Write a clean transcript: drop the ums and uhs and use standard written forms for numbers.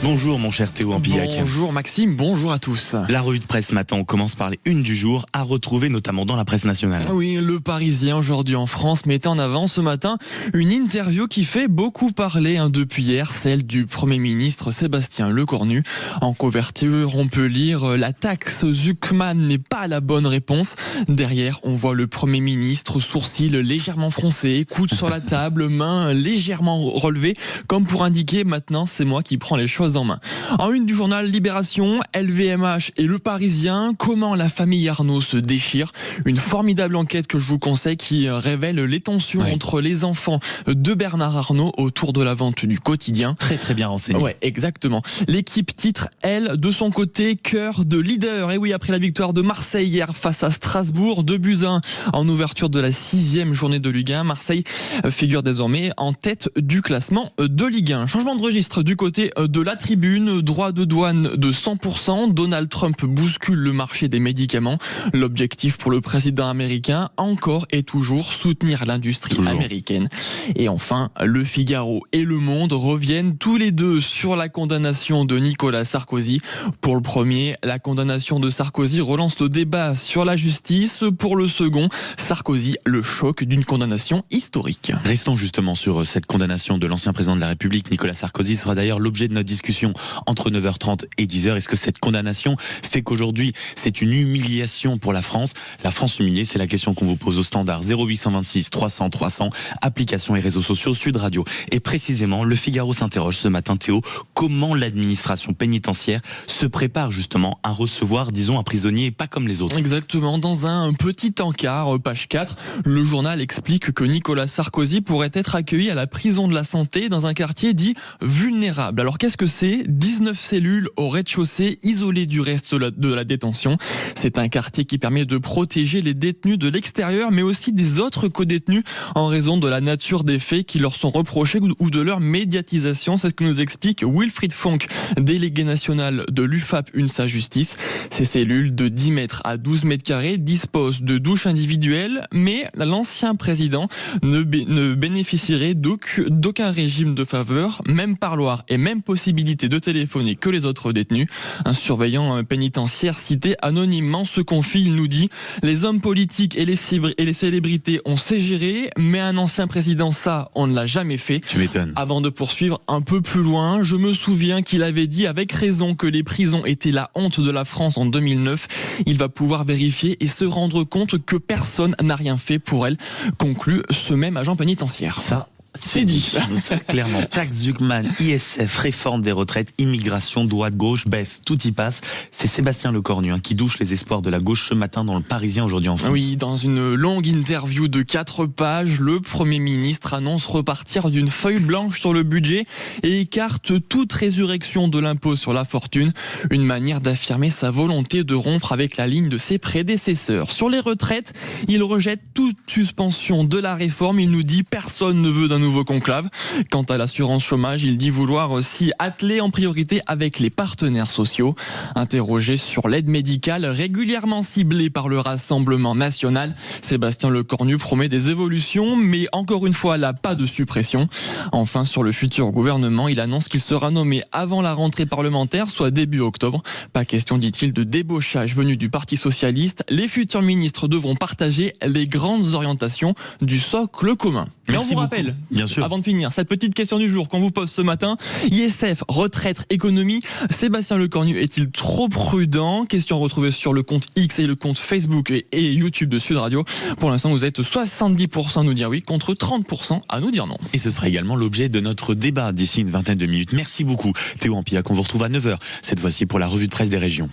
Bonjour mon cher Théo Ampillac. Bonjour Maxime, bonjour à tous. La revue de presse ce matin, on commence par les unes du jour, à retrouver notamment dans la presse nationale. Oui, le Parisien aujourd'hui en France met en avant ce matin une interview qui fait beaucoup parler depuis hier, celle du Premier ministre Sébastien Lecornu. En couverture, on peut lire « La taxe Zuckman n'est pas la bonne réponse ». Derrière, on voit le Premier ministre, sourcils légèrement froncés, coude sur la table, main légèrement relevée, comme pour indiquer « Maintenant, c'est moi qui prends les choses en main ». En une du journal Libération, LVMH et Le Parisien, comment la famille Arnault se déchire. Une formidable enquête que je vous conseille qui révèle les tensions entre les enfants de Bernard Arnault autour de la vente du quotidien. Très très bien renseigné. Ouais, exactement. L'équipe titre, elle, de son côté, cœur de leader. Et oui, après la victoire de Marseille hier face à Strasbourg, 2-1 en ouverture de la 6e journée de Ligue 1, Marseille figure désormais en tête du classement de Ligue 1. Changement de registre du côté de la tribune, droit de douane de 100%, Donald Trump bouscule le marché des médicaments. L'objectif pour le président américain, encore et toujours, soutenir l'industrie américaine. Et enfin, Le Figaro et Le Monde reviennent tous les deux sur la condamnation de Nicolas Sarkozy. Pour le premier, la condamnation de Sarkozy relance le débat sur la justice. Pour le second, Sarkozy, le choc d'une condamnation historique. Restons justement sur cette condamnation de l'ancien président de la République, Nicolas Sarkozy, sera d'ailleurs l'objet de notre discussion entre 9h30 et 10h. Est-ce que cette condamnation fait qu'aujourd'hui, c'est une humiliation pour la France? La France humiliée, c'est la question qu'on vous pose au standard 0826 300 300, applications et réseaux sociaux Sud Radio. Et précisément, Le Figaro s'interroge ce matin, Théo, comment l'administration pénitentiaire se prépare justement à recevoir, disons, un prisonnier pas comme les autres. Exactement, dans un petit encart, page 4, le journal explique que Nicolas Sarkozy pourrait être accueilli à la prison de la Santé dans un quartier dit vulnérable. Alors qu'est-ce que c'est? 19 cellules au rez-de-chaussée, isolées du reste de la détention. C'est un quartier qui permet de protéger les détenus de l'extérieur, mais aussi des autres co-détenus en raison de la nature des faits qui leur sont reprochés ou de leur médiatisation. C'est ce que nous explique Wilfried Fonck, délégué national de l'UFAP UNSA Justice. Ces cellules de 10 mètres à 12 mètres carrés disposent de douches individuelles, mais l'ancien président ne bénéficierait d'aucun régime de faveur, même parloir et même possibilité de téléphoner que les autres détenus. Un surveillant pénitentiaire cité anonymement se confie, il nous dit « Les hommes politiques et les célébrités ont sait gérer, mais un ancien président, ça, on ne l'a jamais fait. » Tu m'étonnes. Avant de poursuivre un peu plus loin, je me souviens qu'il avait dit avec raison que les prisons étaient la honte de la France en 2009. Il va pouvoir vérifier et se rendre compte que personne n'a rien fait pour elle, conclut ce même agent pénitentiaire. Ça, c'est dit. Ça, clairement. Taxe Zuckman, ISF, réforme des retraites, immigration, droite-gauche, bref, tout y passe. C'est Sébastien Lecornu qui douche les espoirs de la gauche ce matin dans le Parisien aujourd'hui en France. Oui, dans une longue interview de 4 pages, le Premier ministre annonce repartir d'une feuille blanche sur le budget et écarte toute résurrection de l'impôt sur la fortune. Une manière d'affirmer sa volonté de rompre avec la ligne de ses prédécesseurs. Sur les retraites, il rejette toute suspension de la réforme. Il nous dit personne ne veut d'un nouveau conclave. Quant à l'assurance chômage, il dit vouloir s'y atteler en priorité avec les partenaires sociaux. Interrogé sur l'aide médicale régulièrement ciblée par le Rassemblement national, Sébastien Lecornu promet des évolutions, mais encore une fois, là, pas de suppression. Enfin, sur le futur gouvernement, il annonce qu'il sera nommé avant la rentrée parlementaire, soit début octobre. Pas question, dit-il, de débauchage venu du Parti socialiste. Les futurs ministres devront partager les grandes orientations du socle commun. Et on vous rappelle, bien sûr, avant de finir, cette petite question du jour qu'on vous pose ce matin, ISF, retraite, économie, Sébastien Lecornu est-il trop prudent? Question retrouvée sur le compte X et le compte Facebook et YouTube de Sud Radio. Pour l'instant, vous êtes 70% à nous dire oui, contre 30% à nous dire non. Et ce sera également l'objet de notre débat d'ici une vingtaine de minutes. Merci beaucoup Théo Ampillac, on vous retrouve à 9h, cette fois-ci pour la revue de presse des régions.